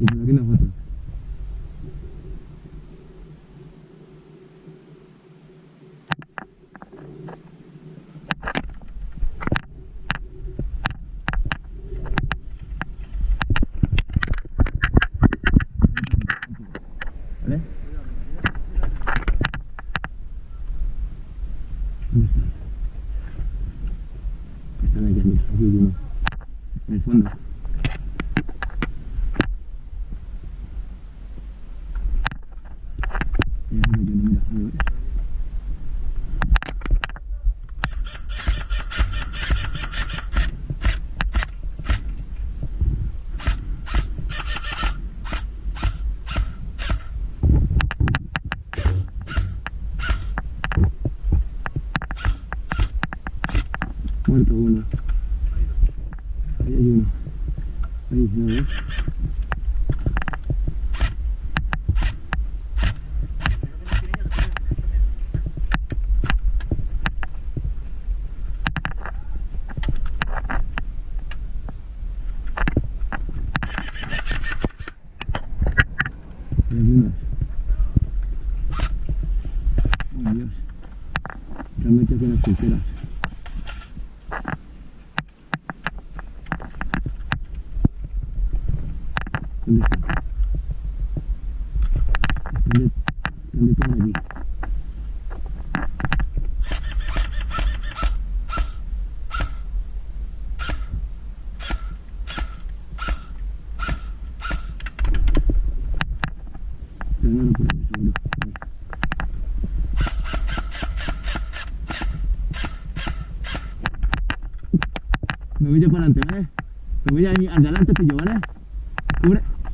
Y por aquí una foto. ¿Vale? ¿Dónde están? Están aquí, mira, aquí hay uno. En el fondo. Muerto uno. Ahí hay uno. Ahí, ¿no ves? Ahí hay unos. Oh Dios. Realmente hacen las pulseras. ¿Dónde está? ¿Dónde están allí? Pero no lo puedo ver seguro. Me voy yo para adelante, ¿vale? Me voy a ir adelante tú y yo, ¿vale?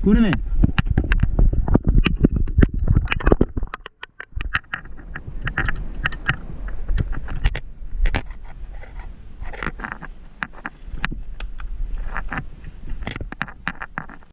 Cúbreme.